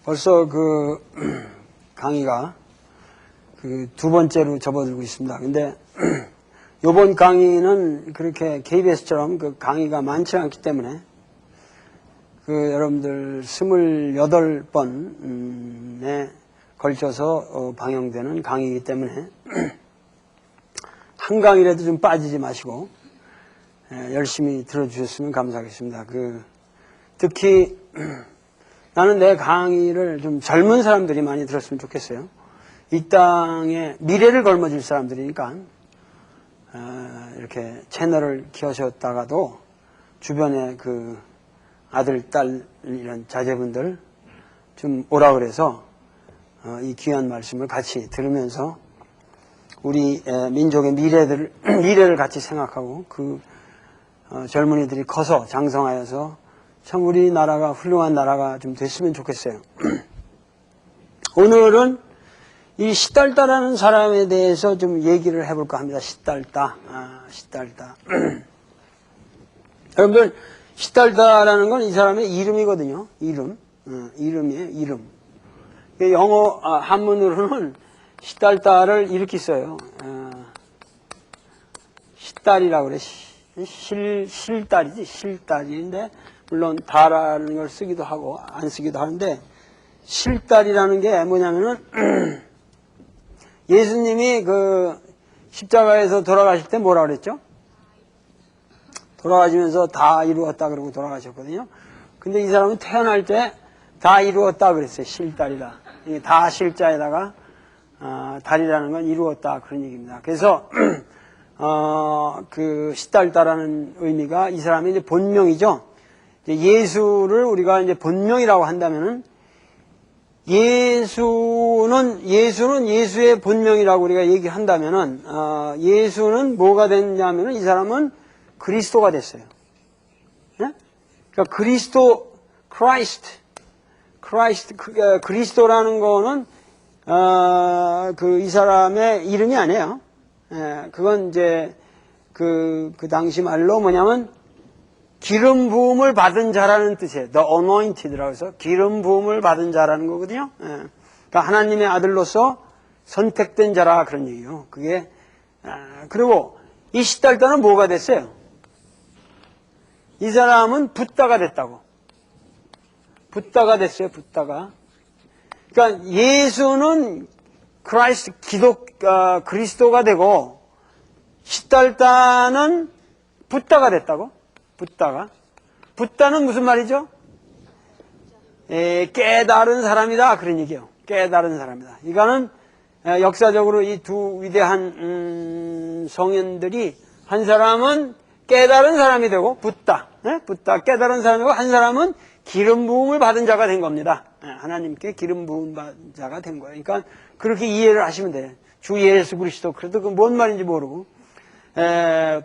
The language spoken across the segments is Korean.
벌써 강의가 두 번째로 접어들고 있습니다. 근데 요번 강의는 그렇게 KBS처럼 강의가 많지 않기 때문에 여러분들 28번에 걸쳐서 방영되는 강의이기 때문에 한 강의라도 좀 빠지지 마시고 열심히 들어주셨으면 감사하겠습니다. 특히 나는 내 강의를 좀 젊은 사람들이 많이 들었으면 좋겠어요. 이 땅에 미래를 걸머질 사람들이니까 이렇게 채널을 키우셨다가도 주변에 아들, 딸 이런 자제분들 좀 오라 그래서 이 귀한 말씀을 같이 들으면서 우리 민족의 미래를 같이 생각하고 젊은이들이 커서 장성하여서 참 우리나라가 훌륭한 나라가 좀 됐으면 좋겠어요. 오늘은 이 시달다라는 사람에 대해서 좀 얘기를 해볼까 합니다. 시달다. 여러분들 시달다라는 건 이 사람의 이름이거든요. 이름이에요. 이름. 영어 한문으로는 시달다를 이렇게 써요. 시달이라고 그래. 실달이지. 실달인데 물론 다라는 걸 쓰기도 하고 안 쓰기도 하는데 실달이라는 게 뭐냐면은 예수님이 십자가에서 돌아가실 때 뭐라 그랬죠? 돌아가시면서 다 이루었다 그러고 돌아가셨거든요. 근데 이 사람은 태어날 때 다 이루었다 그랬어요. 실달이다. 이게 다 실자에다가 달이라는 건 이루었다 그런 얘기입니다. 그래서 시달다라는 의미가 이 사람의 이제 본명이죠. 예수를 우리가 이제 본명이라고 한다면은 예수는 예수의 본명이라고 우리가 얘기한다면은 예수는 뭐가 됐냐면은 이 사람은 그리스도가 됐어요. 네? 그러니까 그리스도라는 거는 이 사람의 이름이 아니에요. 그건 이제 그 당시 말로 뭐냐면 기름 부음을 받은 자라는 뜻이에요. The anointed라고 해서 기름 부음을 받은 자라는 거거든요. 그러니까 하나님의 아들로서 선택된 자라 그런 얘기예요. 그리고 이 시달다는 뭐가 됐어요? 이 사람은 붓다가 됐다고. 붓다가 됐어요. 붓다가. 그러니까 예수는 그리스도가 되고 시달다는 붓다가 됐다고. 붓다는 무슨 말이죠? 깨달은 사람이다 그런 얘기예요. 깨달은 사람이다. 이거는 역사적으로 이 두 위대한 성인들이 한 사람은 깨달은 사람이 되고 붓다 깨달은 사람이고 한 사람은 기름 부음을 받은 자가 된 겁니다. 하나님께 기름 부음 받은 자가 된 거예요. 그러니까 그렇게 이해를 하시면 돼요. 주 예수 그리스도. 그래도 뭔 말인지 모르고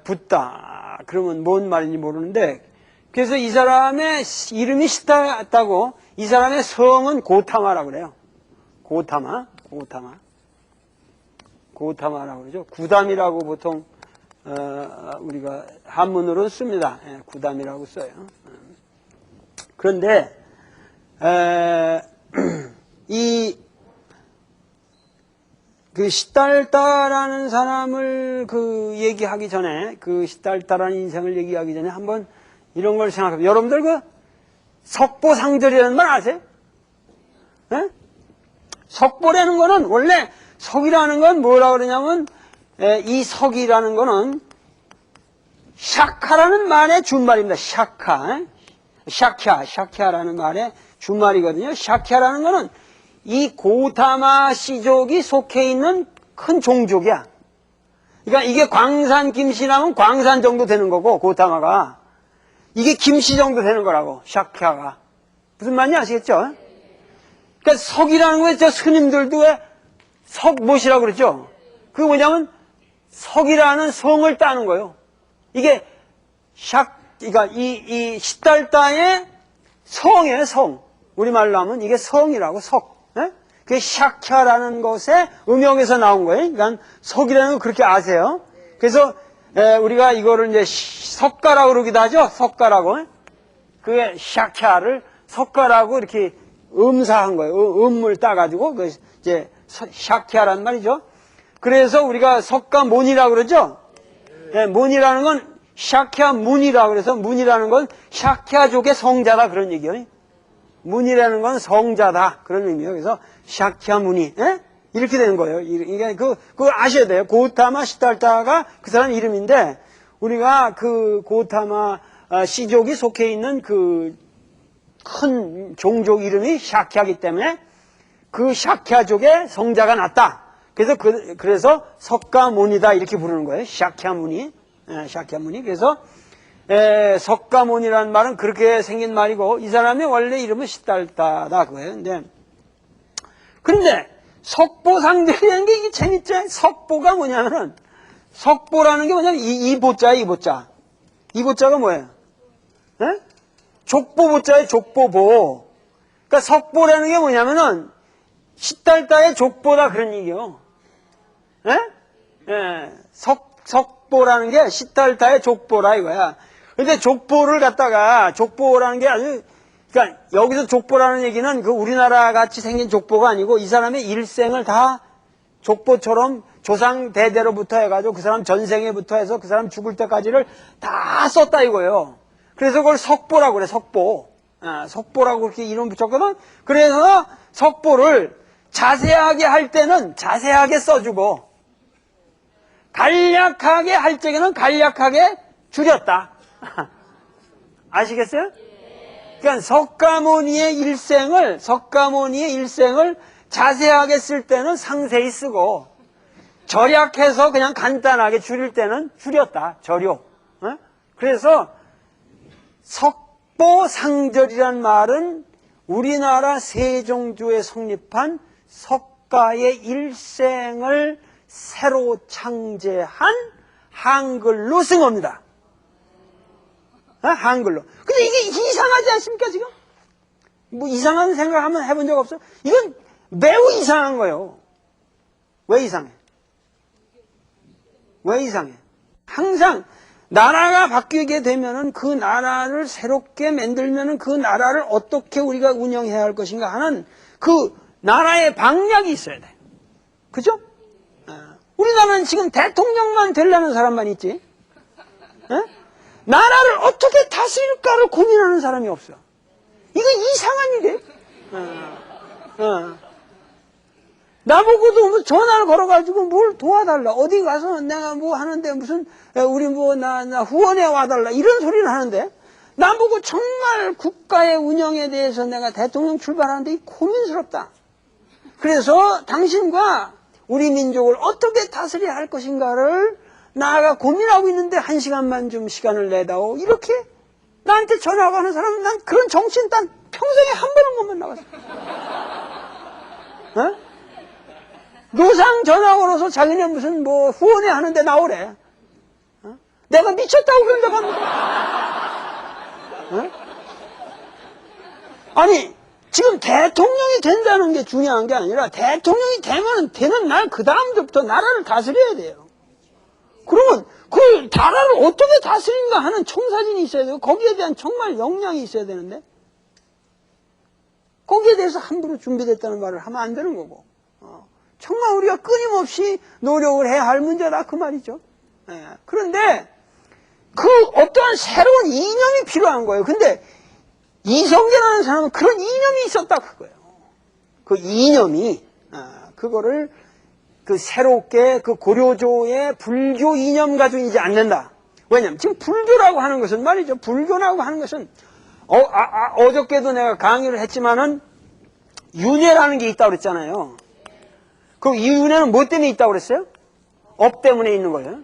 붓다 그러면 뭔 말인지 모르는데 그래서 이 사람의 이름이 시달다고 이 사람의 성은 고타마라고 그래요. 고타마라고 그러죠. 구담이라고 보통 우리가 한문으로 씁니다. 구담이라고 써요. 그런데 시달다라는 사람을 얘기하기 전에 시달다라는 인생을 얘기하기 전에 한번 이런 걸 생각해보세요. 여러분들 석보상절이라는 말 아세요? 네? 석보라는 거는 원래 석이라는 건 뭐라 그러냐면 이 석이라는 거는 샤카라는 말의 준말입니다. 샤캬라는 말의 준말이거든요. 샤캬라는 거는 이 고타마 씨족이 속해 있는 큰 종족이야. 그러니까 이게 광산 김씨라면 광산 정도 되는 거고 고타마가 이게 김씨 정도 되는 거라고 샤캬가 무슨 말인지 아시겠죠? 그러니까 석이라는 거에 저 스님들도 왜 석못이라고 그랬죠? 그게 뭐냐면 석이라는 성을 따는 거예요. 이게 그러니까 이 시달다의 성이에요. 성. 우리말로 하면 이게 성이라고 석. 그게 샤캬라는 것의 음역에서 나온 거예요. 그러니까 석이라는 거 그렇게 아세요. 그래서 우리가 이거를 이제 석가라고 그러기도 하죠. 석가라고. 그게 샤캬를 석가라고 이렇게 음사한 거예요. 음물 따가지고, 이제, 샤키야란 말이죠. 그래서 우리가 석가모니라고 그러죠? 네, 모니라는 건 샤키야 문이라 그래서 문이라는 건 샤키야족의 성자다 그런 얘기예요. 문이라는 건 성자다 그런 의미예요. 그래서 샤키야 문이 이렇게 되는 거예요. 이게 그거 아셔야 돼요. 고타마 시달타가 그 사람 이름인데 우리가 그 고타마 시족이 속해 있는 그 큰 종족 이름이 샤키야기 때문에 그 샤키야족의 성자가 났다. 그래서 석가모니다 이렇게 부르는 거예요. 샤키야무니. 샤키야무니. 그래서 석가모니라는 말은 그렇게 생긴 말이고 이 사람의 원래 이름은 시달타다 그거예요. 근데 석보상절이라는 게 이게 재밌죠. 석보가 뭐냐면은 석보라는 게 뭐냐면 이 보자예요. 이 보자. 이 보자가 뭐예요? 족보보자예요. 족보보. 그러니까 석보라는 게 뭐냐면은 시달타의 족보다 그런 얘기요. 석보라는 게 시달타의 족보라 이거야. 근데 족보를 갖다가 족보라는 게 아주 그러니까 여기서 족보라는 얘기는 그 우리나라 같이 생긴 족보가 아니고 이 사람의 일생을 다 족보처럼 조상 대대로부터 해가지고 그 사람 전생에부터 해서 그 사람 죽을 때까지를 다 썼다 이거예요. 그래서 그걸 석보라고 그래. 석보. 석보라고 그렇게 이름 붙였거든. 그래서 석보를 자세하게 할 때는 자세하게 써주고 간략하게 할 적에는 간략하게 줄였다. 아시겠어요? 그러니까 석가모니의 일생을 자세하게 쓸 때는 상세히 쓰고 절약해서 그냥 간단하게 줄일 때는 줄였다. 절요. 그래서 석보상절이란 말은 우리나라 세종조에 성립한 석가의 일생을 새로 창제한 한글로 쓴 겁니다. 한글로. 근데 이게 이상하지 않습니까, 지금? 뭐 이상한 생각 한번 해본 적 없어요? 이건 매우 이상한 거예요. 왜 이상해? 왜 이상해? 항상 나라가 바뀌게 되면은 그 나라를 새롭게 만들면은 그 나라를 어떻게 우리가 운영해야 할 것인가 하는 그 나라의 방향이 있어야 돼. 그죠? 우리나라는 지금 대통령만 되려는 사람만 있지. 나라를 어떻게 다스릴까를 고민하는 사람이 없어. 이거 이상한 일이에요. 나보고도 뭐 전화를 걸어가지고 뭘 도와달라. 어디 가서 내가 뭐 하는데 무슨 우리 뭐 나 후원해 와달라. 이런 소리를 하는데 나보고 정말 국가의 운영에 대해서 내가 대통령 출발하는데 고민스럽다. 그래서 당신과 우리 민족을 어떻게 다스려야 할 것인가를 나가 고민하고 있는데 1시간만 좀 시간을 내다오. 이렇게 나한테 전화가 하는 사람은 난 그런 정신 난 평생에 한 번은 못 만나봤어. 노상 전화 걸어서 자기네 무슨 뭐 후원회 하는데 나오래. 내가 미쳤다고 그런 적 합니까? 아니 지금 대통령이 된다는 게 중요한 게 아니라 대통령이 되는 날 그 다음부터 나라를 다스려야 돼요. 그러면 그 나라를 어떻게 다스린가 하는 청사진이 있어야 돼요. 거기에 대한 정말 역량이 있어야 되는데 거기에 대해서 함부로 준비됐다는 말을 하면 안 되는 거고 정말 우리가 끊임없이 노력을 해야 할 문제다 그 말이죠. 그런데 그 어떠한 새로운 이념이 필요한 거예요. 근데 이성계라는 사람은 그런 이념이 있었다 그거예요. 그 이념이 그거를 그 새롭게 그 고려조의 불교 이념 가지고 않는다. 왜냐면 지금 불교라고 하는 것은 말이죠. 불교라고 하는 것은 어저께도 내가 강의를 했지만은 윤회라는 게 있다고 그랬잖아요. 그 이 윤회는 뭐 때문에 있다고 그랬어요? 업 때문에 있는 거예요.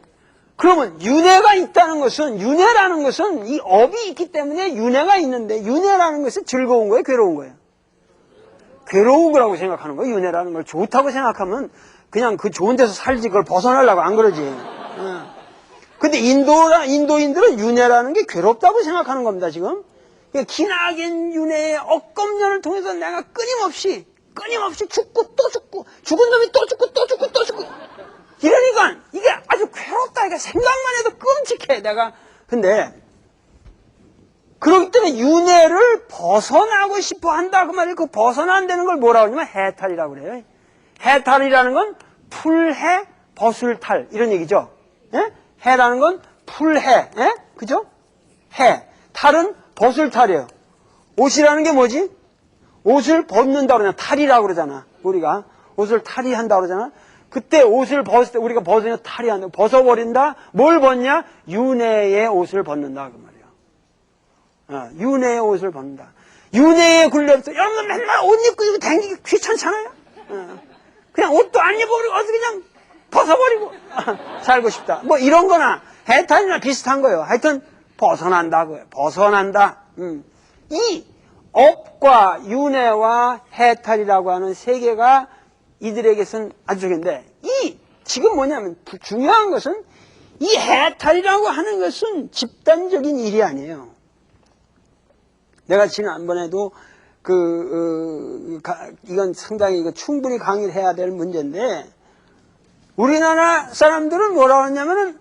그러면 윤회가 있다는 것은 윤회라는 것은 이 업이 있기 때문에 윤회가 있는데 윤회라는 것은 즐거운 거예요? 괴로운 거예요? 괴로운 거라고 생각하는 거예요. 윤회라는 걸 좋다고 생각하면 그냥 그 좋은 데서 살지 그걸 벗어나려고 안 그러지. 근데 인도인들은 윤회라는 게 괴롭다고 생각하는 겁니다, 지금. 그러니까 기나긴 윤회의 억겁년을 통해서 내가 끊임없이 죽고 또 죽고 죽은 놈이 또 죽고 또 죽고 또 죽고 이러니까 이게 아주 괴롭다. 이게 생각만 해도 끔찍해 내가. 근데 그렇기 때문에 윤회를 벗어나고 싶어 한다 그 말이에요. 그 벗어난다는 걸 뭐라고 하냐면 해탈이라고 그래요. 해탈이라는 건 풀해 벗을탈 이런 얘기죠. 예? 해라는 건 풀해, 예? 그죠? 해. 탈은 벗을탈이에요. 옷이라는 게 뭐지? 옷을 벗는다 그러잖아. 탈이라고 그러잖아. 우리가 옷을 탈의한다 그러잖아. 그때 옷을 벗을 때 우리가 벗으면 탈의한다. 벗어버린다. 뭘 벗냐? 윤회의 옷을 벗는다 그 말이야. 윤회의 옷을 벗는다. 윤회의 굴레부터 여러분 맨날 옷 입고 이거 다니기 귀찮잖아요. 그냥 옷도 안 입어버리고 어디 그냥 벗어버리고 살고 싶다. 뭐 이런 거나 해탈이나 비슷한 거예요. 하여튼 벗어난다 그거예요. 벗어난다. 이 업과 윤회와 해탈이라고 하는 세 개가 이들에게선 아주 중요한데 지금 뭐냐면 중요한 것은 이 해탈이라고 하는 것은 집단적인 일이 아니에요. 내가 지난번에도 이건 상당히 충분히 강의를 해야 될 문제인데 우리나라 사람들은 뭐라 그러냐면은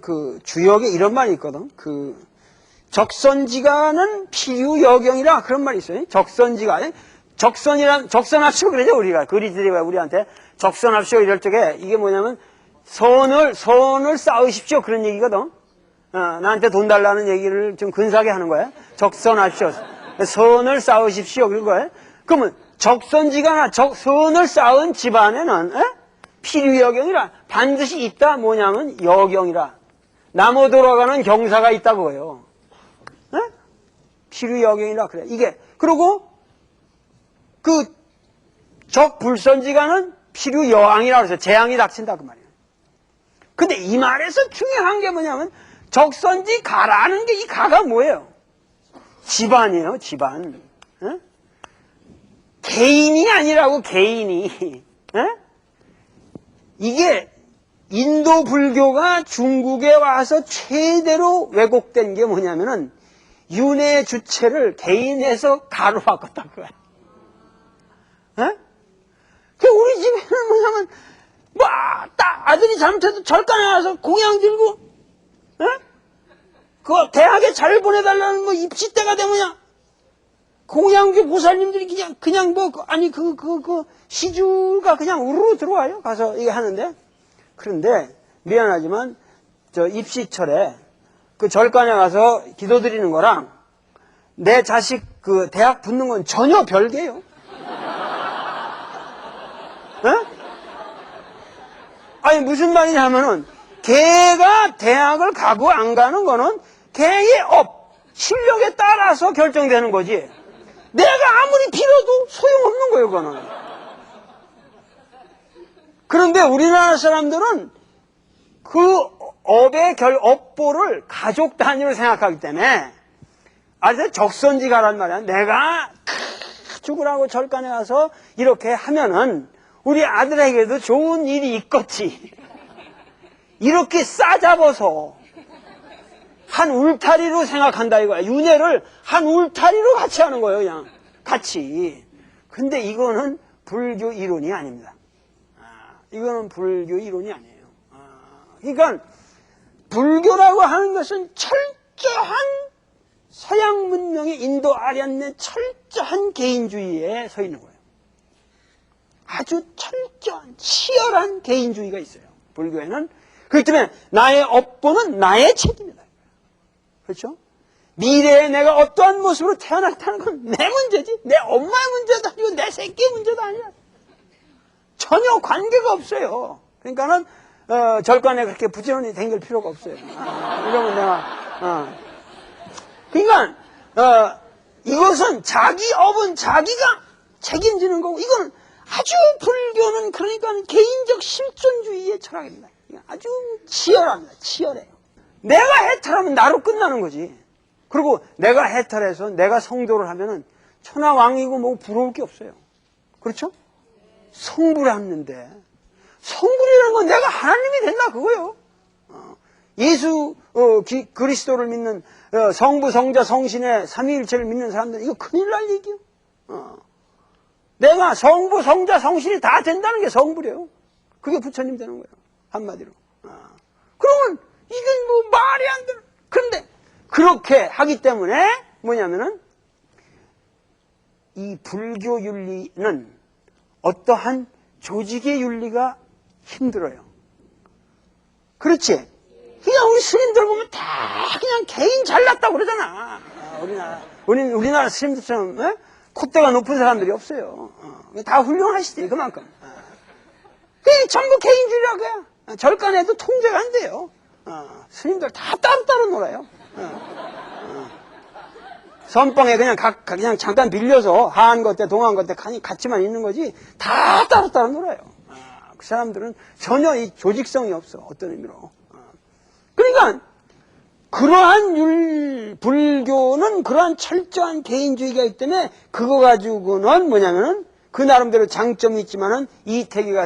그 주역에 이런 말이 있거든. 적선지가는 필유여경이라 그런 말이 있어요. 적선지가 적선합시오 그러죠. 우리가 그리들이 우리한테 적선합시오 이럴 적에 이게 뭐냐면 선을 쌓으십시오 그런 얘기거든. 나한테 돈 달라는 얘기를 좀 근사하게 하는 거야. 적선합시오. 선을 쌓으십시오 그런 거야. 그러면 적선지가나 선을 쌓은 집안에는 필유여경이라 반드시 있다 뭐냐면 여경이라 남어 돌아가는 경사가 있다고요. 필유여경이라 그래. 이게 그리고 그 적불선지가는 필유여왕이라 그래서 재앙이 닥친다 그 말이에요. 근데 이 말에서 중요한 게 뭐냐면 적선지 가라는 게 이 가가 뭐예요? 집안이에요. 집안. 개인이 아니라고 개인이. 이게 인도 불교가 중국에 와서 최대로 왜곡된 게 뭐냐면은 윤회 주체를 개인에서 가로 바꿨다 그거야. 우리 집에는 뭐냐면 아들이 잘못해도 절간에 와서 공양 들고 그 대학에 잘 보내달라는 뭐 입시 때가 되면야 공양교 보살님들이 그냥 시주가 그냥 우르르 들어와요. 가서 이게 하는데. 그런데 미안하지만 저 입시철에 그 절간에 가서 기도드리는 거랑 내 자식 그 대학 붙는 건 전혀 별개예요. 아니 무슨 말이냐면은 걔가 대학을 가고 안 가는 거는 걔의 실력에 따라서 결정되는 거지. 내가 아무리 빌어도 소용없는 거예요, 그거는. 그런데 우리나라 사람들은 그 업보를 가족 단위로 생각하기 때문에 아주 적선지가란 말이야. 내가 죽으라고 절간에 가서 이렇게 하면은 우리 아들에게도 좋은 일이 있겠지. 이렇게 싸잡아서 한 울타리로 생각한다 이거야. 윤회를 한 울타리로 같이 하는 거예요. 그냥 같이. 근데 이거는 불교 이론이 아닙니다. 이거는 불교 이론이 아니에요. 그러니까 불교라고 하는 것은 철저한 서양 문명의 인도 아련의 철저한 개인주의에 서 있는 거예요. 아주 철저한 치열한 개인주의가 있어요. 불교에는. 그렇기 때문에 나의 업보는 나의 책임이다. 그렇죠? 미래에 내가 어떠한 모습으로 태어났다는 건 내 문제지. 내 엄마의 문제도 아니고 내 새끼의 문제도 아니야. 전혀 관계가 없어요. 그러니까는 절간에 그렇게 부지런히 댕길 필요가 없어요. 이러면 내가 그러니까 이것은 자기 업은 자기가 책임지는 거고 이건 아주 불교는 그러니까 개인적 실존주의의 철학입니다. 아주 치열합니다. 치열해요. 내가 해탈하면 나로 끝나는 거지. 그리고 내가 해탈해서 내가 성도를 하면은 천하왕이고 뭐 부러울 게 없어요. 그렇죠? 성불을 하는데 성불이라는 건 내가 하나님이 된다 그거예요. 예수 그리스도를 믿는 성부 성자 성신의 삼위일체를 믿는 사람들은 이거 큰일 날 얘기예요. 내가 성부 성자 성신이 다 된다는 게 성불이에요. 그게 부처님 되는 거예요. 한마디로. 그럼 이게 뭐 말이 안 들어. 그런데 그렇게 하기 때문에 뭐냐면은 이 불교 윤리는 어떠한 조직의 윤리가 힘들어요. 그렇지? 그냥 우리 스님들 보면 다 그냥 개인 잘났다고 그러잖아. 우리나라 스님들처럼 에? 콧대가 높은 사람들이 없어요. 다 훌륭하시지 그만큼. 그게 전부 개인주의라고 해요. 절간에도 통제가 안 돼요. 스님들 다 따로따로 놀아요. 선방에 그냥 잠깐 빌려서 하한 것 때 동한 것 때 같이만 있는 거지 다 따로따로 놀아요. 그 사람들은 전혀 이 조직성이 없어. 어떤 의미로. 그러니까 그러한 불교는 그러한 철저한 개인주의가 있기 때문에 그거 가지고는 뭐냐면은 그 나름대로 장점이 있지만은 이성계가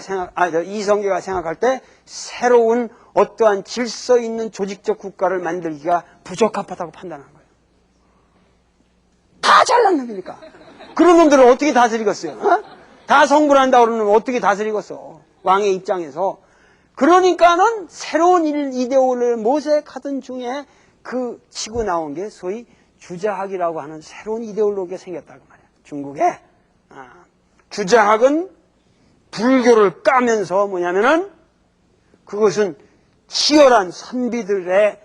생각할 때 새로운 어떠한 질서 있는 조직적 국가를 만들기가 부적합하다고 판단한 거예요. 다 잘난 놈이니까. 그런 놈들을 어떻게 다스리겠어요? 어? 다 성불한다고 그러는 놈을 어떻게 다스리겠어? 왕의 입장에서. 그러니까는 새로운 이데올을 모색하던 중에 그 치고 나온 게 소위 주자학이라고 하는 새로운 이데올로기가 생겼다고 말이야. 중국에. 주자학은 불교를 까면서 뭐냐면은 그것은 치열한 선비들의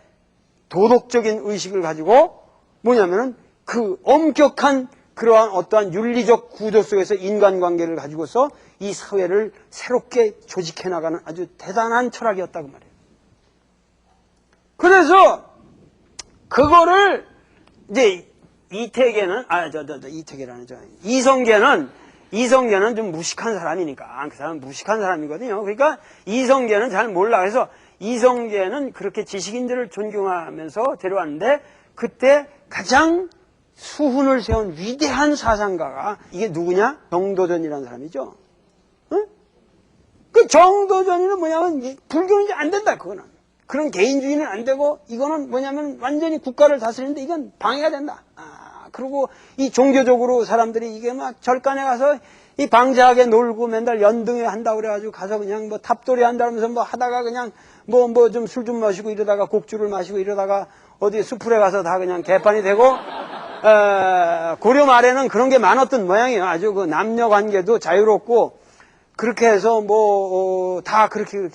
도덕적인 의식을 가지고 뭐냐면은 그 엄격한 그러한 어떠한 윤리적 구조 속에서 인간관계를 가지고서 이 사회를 새롭게 조직해 나가는 아주 대단한 철학이었다고 말이에요. 그래서 그거를 이제 이성계는 좀 무식한 사람이니까 그 사람은 무식한 사람이거든요. 그러니까 이성계는 잘 몰라. 그래서 이성계는 그렇게 지식인들을 존경하면서 데려왔는데 그때 가장 수훈을 세운 위대한 사상가가 이게 누구냐? 정도전이라는 사람이죠. 응? 그 정도전이는 뭐냐면 불교는 이제 안 된다. 그거는 그런 개인주의는 안 되고 이거는 뭐냐면 완전히 국가를 다스리는데 이건 방해가 된다. 그리고 이 종교적으로 사람들이 이게 막 절간에 가서 이 방자하게 놀고 맨날 연등회 한다고 그래가지고 가서 그냥 뭐 탑돌이 한다면서 뭐 하다가 그냥 뭐 좀 술 좀 마시고 이러다가 곡주를 마시고 이러다가 어디 숲풀에 가서 다 그냥 개판이 되고 고려 말에는 그런 게 많았던 모양이에요. 아주 그 남녀 관계도 자유롭고 그렇게 해서 다 그렇게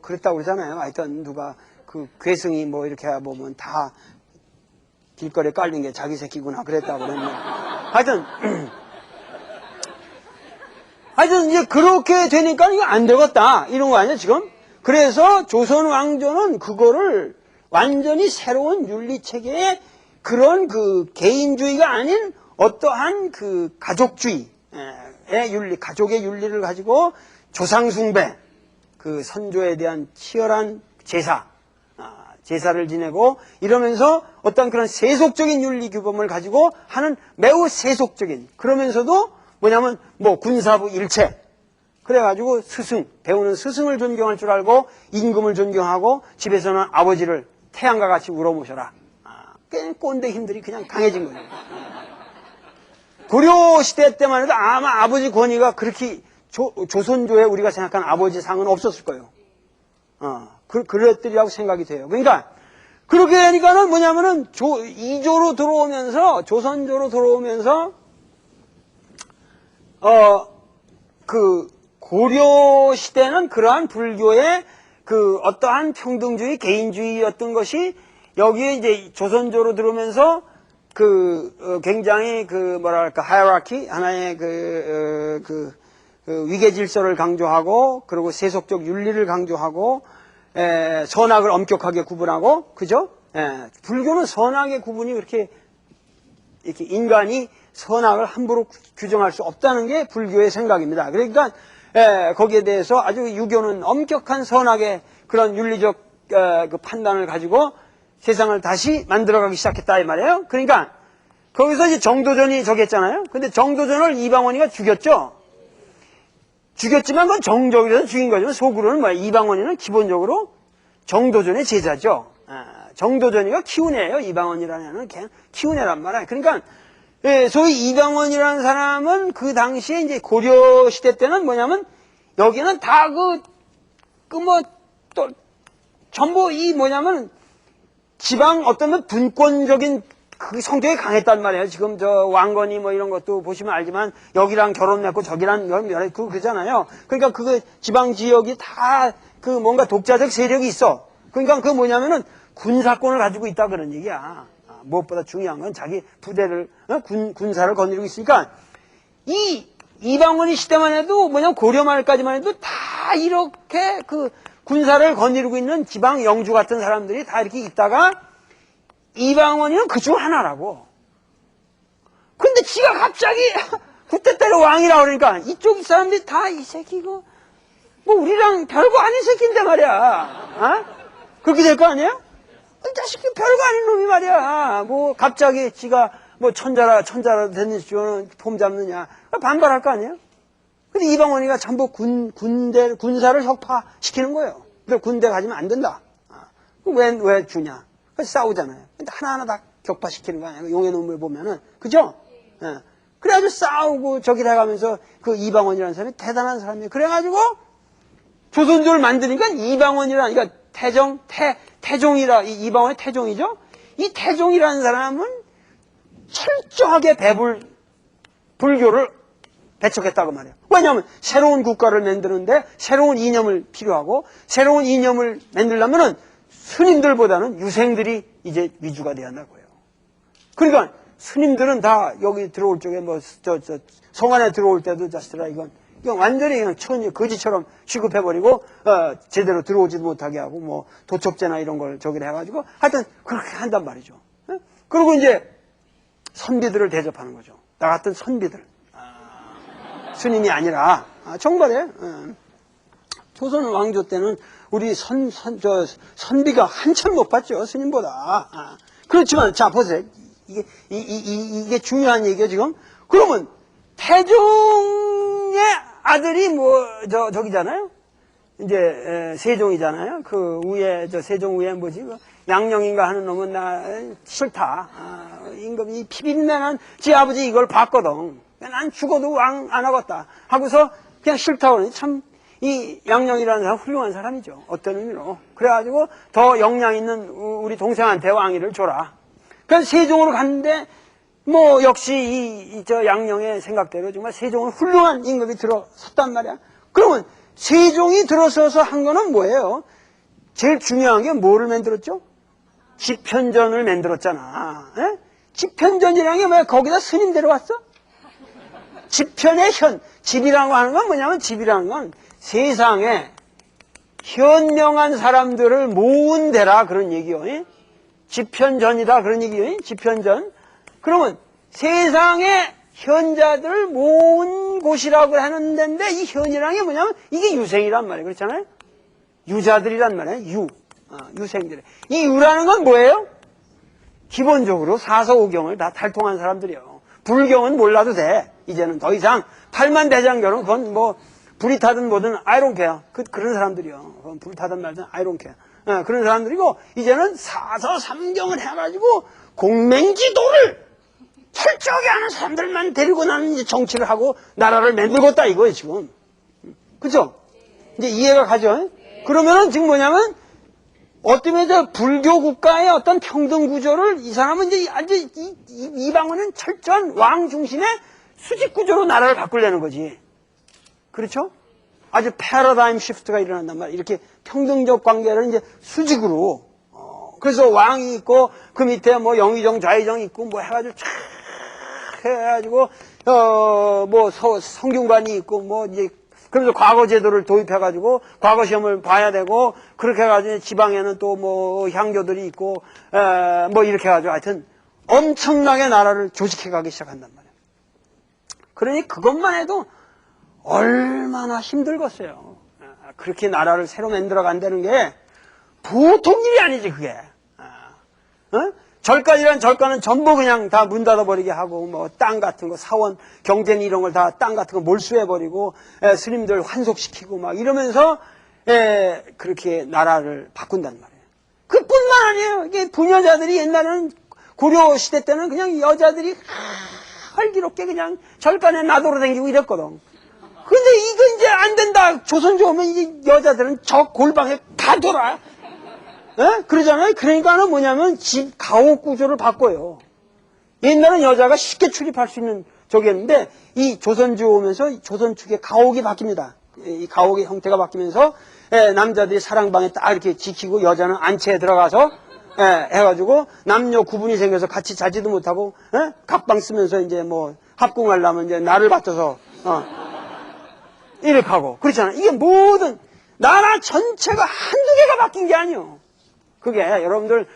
그랬다고 그러잖아요. 하여튼 누가 그 괴승이 뭐 이렇게 보면 다 길거리에 깔린 게 자기 새끼구나 그랬다고 그랬는데 하여튼 이제 그렇게 되니까 이거 안 되겠다 이런 거 아니야 지금? 그래서 조선 왕조는 그거를 완전히 새로운 윤리 체계의 그런 그 개인주의가 아닌 어떠한 그 가족주의의 윤리, 가족의 윤리를 가지고 조상숭배, 그 선조에 대한 치열한 제사를 지내고 이러면서 어떤 그런 세속적인 윤리 규범을 가지고 하는 매우 세속적인 그러면서도 뭐냐면 군사부 일체 그래가지고 배우는 스승을 존경할 줄 알고 임금을 존경하고 집에서는 아버지를 태양과 같이 우러모셔라. 꼰대 힘들이 그냥 강해진 거예요. 고려 시대 때만 해도 아마 아버지 권위가 그렇게 조선조에 우리가 생각하는 아버지 상은 없었을 거예요. 그랬더라고 생각이 돼요. 그러니까 그렇게 되니까는 뭐냐면은 이조로 들어오면서 조선조로 들어오면서 그 고려 시대는 그러한 불교의 그 어떠한 평등주의, 개인주의였던 것이 여기에 이제 조선조로 들어오면서 굉장히 하이라키 하나의 위계 질서를 강조하고 그리고 세속적 윤리를 강조하고 선악을 엄격하게 구분하고 그죠? 불교는 선악의 구분이 이렇게 인간이 선악을 함부로 규정할 수 없다는 게 불교의 생각입니다. 그러니까 거기에 대해서 아주 유교는 엄격한 선악의 그런 윤리적 그 판단을 가지고 세상을 다시 만들어가기 시작했다 이 말이에요. 그러니까 거기서 이제 정도전이 저기 했잖아요. 근데 정도전을 이방원이가 죽였죠. 죽였지만 그건 정적이라서 죽인 거죠. 속으로는 이방원이는 기본적으로 정도전의 제자죠. 정도전이가 키운 애예요. 이방원이라는 애는 그냥 키운 애란 말이에요. 그러니까 소위 이방원이라는 사람은 그 당시에 이제 고려 시대 때는 뭐냐면 여기는 다 전부 이 뭐냐면 지방 어떤 분권적인 그 성격이 강했단 말이에요. 지금 저 왕건이 뭐 이런 것도 보시면 알지만 여기랑 결혼 맺고 저기랑 그러잖아요. 그러니까 그 지방 지역이 다 그 뭔가 독자적 세력이 있어. 그러니까 그 뭐냐면은 군사권을 가지고 있다 그런 얘기야. 무엇보다 중요한 건 자기 부대를 군사를 거느리고 있으니까 이방원이 시대만 해도 뭐냐면 고려 말까지만 해도 다 이렇게 그 군사를 거느리고 있는 지방 영주 같은 사람들이 다 이렇게 있다가 이방원이는 그 중 하나라고. 근데 지가 갑자기 그때 때려 왕이라 그러니까 이쪽 사람들이 다 이 새끼 이거 뭐 우리랑 별거 아닌 새끼인데 말이야. 그렇게 될 거 아니에요? 이 자식이 별거 아닌 놈이 말이야. 뭐 갑자기 지가 뭐 천자라 됐는지 폼 잡느냐 반발할 거 아니에요? 근데 이방원이가 전부 군사를 혁파시키는 거예요. 그래서 군대 가지면 안 된다. 왜 주냐? 그래서 싸우잖아요. 근데 하나하나 다 격파시키는 거 아니에요? 용의 눈물 보면은. 그죠? 예. 그래가지고 싸우고 저기를 해가면서 그 이방원이라는 사람이 대단한 사람이에요. 그래가지고 조선조를 만드니까 이방원이라는, 그러니까 태종이라, 이방원의 태종이죠? 이 태종이라는 사람은 철저하게 불교를 배척했다고 말이에요. 왜냐하면 새로운 국가를 만드는데 새로운 이념을 필요하고 새로운 이념을 만들려면은 스님들보다는 유생들이 이제 위주가 돼야 한다고요. 그러니까 스님들은 다 여기 들어올 적에 뭐 성 안에 들어올 때도 자스라 이건 완전히 그냥 거지처럼 취급해버리고 제대로 들어오지도 못하게 하고 뭐 도척제나 이런 걸 저기를 해가지고 하여튼 그렇게 한단 말이죠. 그리고 이제 선비들을 대접하는 거죠. 나 같은 선비들. 스님이 아니라 정말에 조선 왕조 때는 우리 선비가 한참 높았죠. 스님보다. 그렇지만 자 보세요. 이게 중요한 얘기예요 지금. 그러면 태종의 아들이 뭐 저기잖아요. 이제 세종이잖아요. 그 위에 세종 위에 뭐지 양령인가 하는 놈은 나 싫다. 임금이 피비린내난 지 아버지 이걸 봤거든. 난 죽어도 왕 안 하겠다 하고서 그냥 싫다고 그러니 참 이 양령이라는 사람 훌륭한 사람이죠. 어떤 의미로. 그래가지고 더 역량 있는 우리 동생한테 왕위를 줘라. 그래서 세종으로 갔는데 뭐 역시 저 양령의 생각대로 정말 세종은 훌륭한 임금이 들어섰단 말이야. 그러면 세종이 들어서서 한 거는 뭐예요? 제일 중요한 게 뭐를 만들었죠? 집현전을 만들었잖아. 에? 집현전이라는 게 뭐야? 거기다 스님 데려왔어? 집현의 집이라고 하는 건 뭐냐면 집이라는 건 세상에 현명한 사람들을 모은 데라 그런 얘기요. 집현전이다 그런 얘기요. 집현전. 그러면 세상에 현자들을 모은 곳이라고 하는 데인데 이 현이라는 게 뭐냐면 이게 유생이란 말이에요. 그렇잖아요? 유자들이란 말이에요. 유생들. 이 유라는 건 뭐예요? 기본적으로 사서오경을 다 탈통한 사람들이요. 불경은 몰라도 돼. 이제는 더 이상 팔만대장경은 그건 뭐 불이 타든 뭐든 아이론케야. 그런 사람들이요. 그건 불 타든 말든 아이론케야. 그런 사람들이고 이제는 사서삼경을 해가지고 공맹지도를 철저하게 하는 사람들만 데리고 나는 이제 정치를 하고 나라를 만들겠다 이거예요 지금. 그죠? 이제 이해가 가죠? 그러면은 지금 뭐냐면 어떤 면에서 불교 국가의 어떤 평등 구조를 이 사람은 이제 아주 이방원은 철저한 왕 중심의 수직 구조로 나라를 바꾸려는 거지. 그렇죠? 아주 패러다임 시프트가 일어난단 말이야. 이렇게 평등적 관계를 이제 수직으로. 그래서 왕이 있고 그 밑에 뭐 영의정 좌의정 있고 뭐 해가지고 쫙 해가지고 뭐 성균관이 있고 뭐 이제 그래서 과거 제도를 도입해가지고 과거 시험을 봐야 되고 그렇게 해가지고 지방에는 또 뭐 향교들이 있고 뭐 이렇게 해가지고 하여튼 엄청나게 나라를 조직해가기 시작한단 말이에요. 그러니 그것만 해도 얼마나 힘들겠어요. 그렇게 나라를 새로 만들어 간다는 게 보통 일이 아니지 그게. 절간이란 절간은 전부 그냥 다 문 닫아버리게 하고 뭐 땅 같은 거 사원 경제니 이런 걸 다 땅 같은 거 몰수해버리고 스님들 환속시키고 막 이러면서 그렇게 나라를 바꾼단 말이에요. 그뿐만 아니에요. 이게 부녀자들이 옛날에는 고려 시대 때는 그냥 여자들이 활기롭게 그냥 절간에 나돌아 다니고 이랬거든. 근데 이거 이제 안 된다. 조선조 오면 이제 여자들은 저 골방에 다 돌아. 예? 그러잖아요. 그러니까는 뭐냐면 집 가옥 구조를 바꿔요. 옛날은 여자가 쉽게 출입할 수 있는 저기였는데 이 조선주에 오면서 조선 축의 가옥이 바뀝니다. 이 가옥의 형태가 바뀌면서 남자들이 사랑방에 딱 이렇게 지키고 여자는 안채에 들어가서 해가지고 남녀 구분이 생겨서 같이 자지도 못하고 각방 쓰면서 이제 뭐 합궁하려면 이제 나를 받쳐서 이렇게 하고 그렇잖아. 이게 모든 나라 전체가 한두 개가 바뀐 게 아니요. 그게 여러분들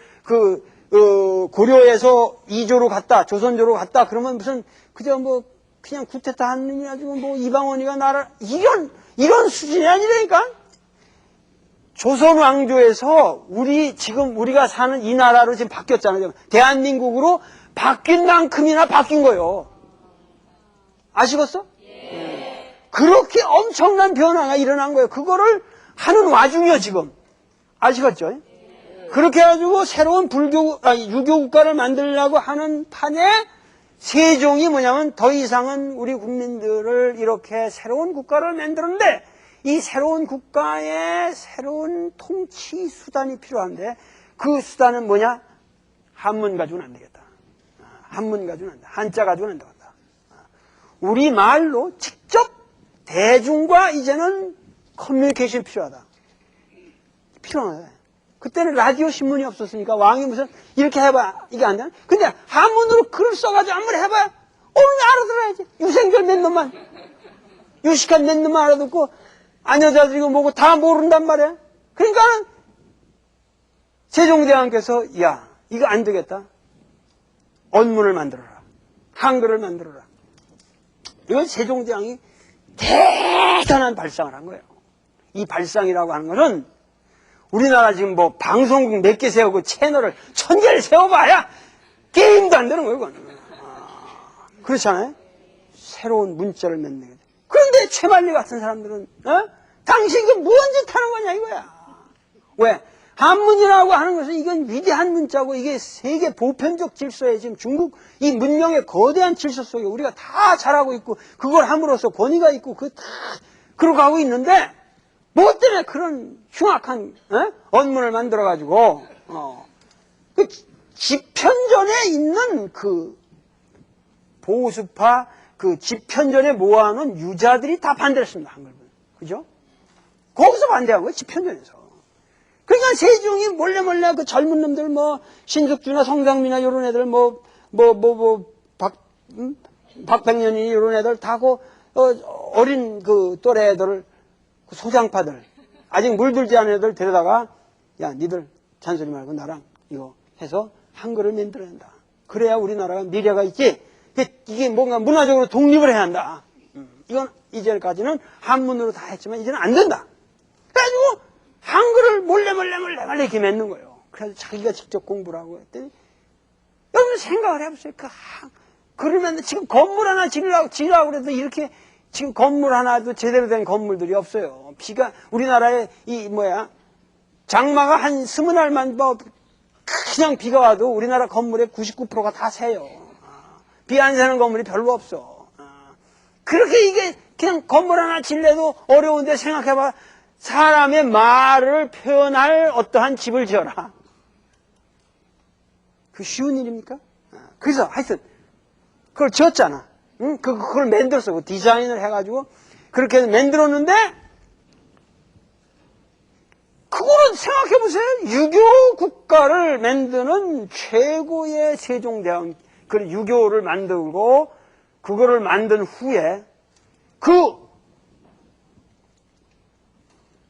고려에서 이조로 갔다 조선조로 갔다 그러면 무슨 그저 뭐 그냥 구테타 한 놈이 가지고 뭐 이방원이가 나라 이런 수준이 아니라니까. 조선 왕조에서 지금 우리가 사는 이 나라로 지금 바뀌었잖아요. 대한민국으로 바뀐 만큼이나 바뀐 거예요. 아시겠어? 예. 그렇게 엄청난 변화가 일어난 거예요. 그거를 하는 와중이요, 지금. 아시겠죠? 예. 그렇게 해가지고 새로운 유교 국가를 만들려고 하는 판에 세종이 뭐냐면 더 이상은 우리 국민들을 이렇게 새로운 국가를 만들었는데 이 새로운 국가에 새로운 통치 수단이 필요한데 그 수단은 뭐냐? 한문 가지고는 안 되겠다. 한문 가지고는 안 돼. 한자 가지고는 안 되겠다. 우리 말로 직접 대중과 이제는 커뮤니케이션이 필요하다. 필요하다. 그때는 라디오 신문이 없었으니까 왕이 무슨 이렇게 해봐 이게 안 되나? 근데 한문으로 글을 써가지고 한번 해봐야 오늘 알아들어야지. 유생별 몇 놈만 유식한 몇 놈만 알아듣고 안 여자들이고 뭐고 다 모른단 말이야. 그러니까는 세종대왕께서 야 이거 안 되겠다. 언문을 만들어라. 한글을 만들어라. 이건 세종대왕이 대단한 발상을 한 거예요. 이 발상이라고 하는 것은 우리나라 지금 뭐 방송국 몇 개 세우고 채널을 1000개를 세워봐야 게임도 안 되는 거예요. 그건. 그렇잖아요. 새로운 문자를 맺는 게. 그런데 최만리 같은 사람들은 당신 그 무언 짓 하는 거냐 이거야. 왜? 한문이라고 하는 것은 이건 위대한 문자고 이게 세계 보편적 질서에 지금 중국 이 문명의 거대한 질서 속에 우리가 다 잘하고 있고 그걸 함으로써 권위가 있고 그 다 그러고 하고 있는데 뭐 때문에 그런 흉악한 언문을 만들어 가지고 그 집현전에 있는 그 보수파 그 집현전에 모아놓은 유자들이 다 반대했습니다. 한글은. 그죠? 거기서 반대한 거예요. 집현전에서. 그러니까 세종이 몰래 그 젊은 놈들 뭐 신숙주나 성상미나 이런 애들 박백년이 이런 애들 다고 어린 그 또래 애들을 그 소장파들 아직 물들지 않은 애들 데려다가 야 니들 잔소리 말고 나랑 이거 해서 한글을 만들어야 한다. 그래야 우리나라가 미래가 있지. 이게 뭔가 문화적으로 독립을 해야 한다. 이건 이제까지는 한문으로 다 했지만 이제는 안 된다. 그래가지고 한글을 몰래 이렇게 맺는 거예요. 그래서 자기가 직접 공부를 하고 했더니 여러분 생각을 해보세요. 그러면 지금 건물 하나 지으려고 그래도 이렇게 지금 건물 하나도 제대로 된 건물들이 없어요. 우리나라에 장마가 한 20날만 그냥 비가 와도 우리나라 건물의 99%가 다 새요. 비 안 새는 건물이 별로 없어. 그렇게 이게 그냥 건물 하나 지려도 어려운데 생각해봐. 사람의 말을 표현할 어떠한 집을 지어라. 그 쉬운 일입니까? 그래서 하여튼 그걸 지었잖아. 응? 그걸 만들었어. 디자인을 해가지고 그렇게 해서 만들었는데 그거는 생각해보세요. 유교 국가를 만드는 최고의 세종대왕 그 유교를 만들고 그거를 만든 후에 그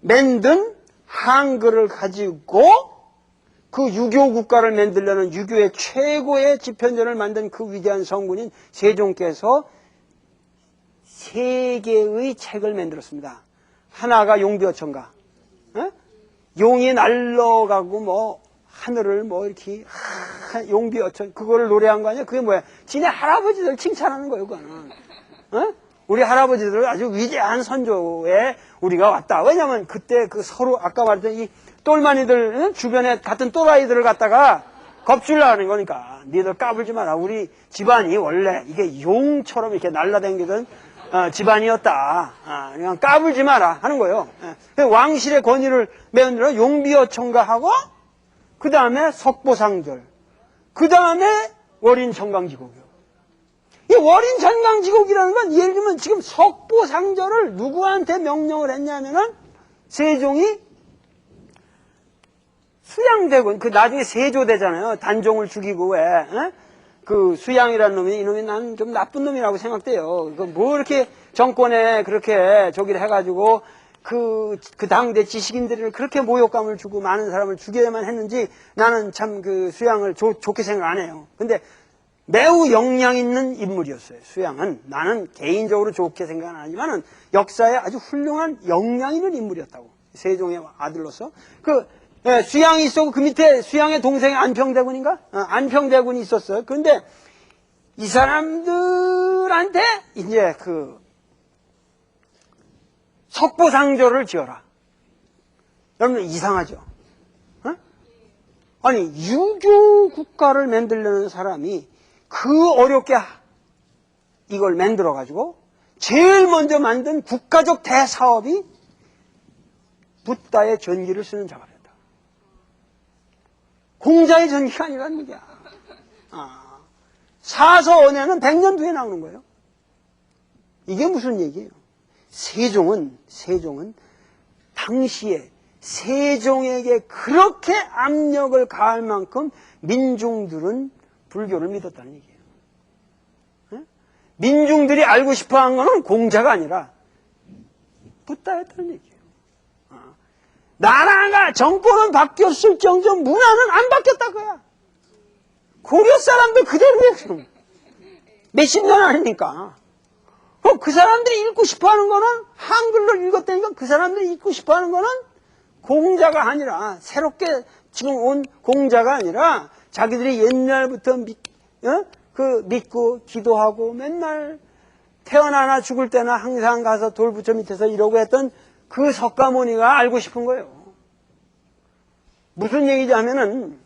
만든 한글을 가지고 그 유교 국가를 만들려는 유교의 최고의 집현전을 만든 그 위대한 성군인 세종께서 3개의 책을 만들었습니다. 하나가 용비어천가. 용이 날러가고 하늘을 이렇게 용비어천 그거를 노래한 거 아니야? 그게 뭐야? 지네 할아버지들 칭찬하는 거예요, 그거는. 우리 할아버지들 아주 위대한 선조에 우리가 왔다. 왜냐면 그때 그 서로 아까 말했던 이 똘마니들 주변에 같은 또라이들을 갖다가 겁주려는 거니까 니들 까불지 마라. 우리 집안이 원래 이게 용처럼 이렇게 날라다니던 집안이었다. 그냥 까불지 마라 하는 거예요. 왕실의 권위를 매운들어 용비어천가하고 그 다음에 석보상절, 그 다음에 월인천강지곡이요. 이 월인천강지곡이라는 건 예를 들면 지금 석보상절을 누구한테 명령을 했냐면은 세종이 수양대군, 그 나중에 세조되잖아요. 단종을 죽이고 왜, 그 수양이라는 놈이, 이놈이 난 좀 나쁜 놈이라고 생각돼요. 그 뭐 이렇게 정권에 그렇게 저기를 해가지고 그 당대 지식인들을 그렇게 모욕감을 주고 많은 사람을 죽여야만 했는지 나는 참 그 수양을 좋게 생각 안 해요. 근데 매우 역량 있는 인물이었어요. 수양은. 나는 개인적으로 좋게 생각은 안 하지만은 역사에 아주 훌륭한 역량 있는 인물이었다고. 세종의 아들로서. 수양이 있었고 그 밑에 수양의 동생이 안평대군인가? 안평대군이 있었어요. 그런데 이 사람들한테 이제 석보상절을 지어라. 여러분 이상하죠? 아니 유교 국가를 만들려는 사람이 그 어렵게 이걸 만들어 가지고 제일 먼저 만든 국가적 대사업이 붓다의 전기를 쓰는 작업이었다. 공자의 전기가 아니라는 얘기야. 사서언에는 100년 뒤에 나오는 거예요. 이게 무슨 얘기예요? 세종은 당시에 세종에게 그렇게 압력을 가할 만큼 민중들은 불교를 믿었다는 얘기예요. 민중들이 알고 싶어한 거는 공자가 아니라 붓다였다는 얘기예요. 나라가 정권은 바뀌었을 정정 문화는 안 바뀌었다고요. 고려 사람들 그대로예요. 지금 몇십 년 아니니까. 그 사람들이 읽고 싶어하는 거는 한글로 읽었다니까 그 사람들이 읽고 싶어하는 거는 공자가 아니라 새롭게 지금 온 공자가 아니라 자기들이 옛날부터 믿고 기도하고 맨날 태어나나 죽을 때나 항상 가서 돌부처 밑에서 이러고 했던 그 석가모니가 알고 싶은 거예요. 무슨 얘기지 하면은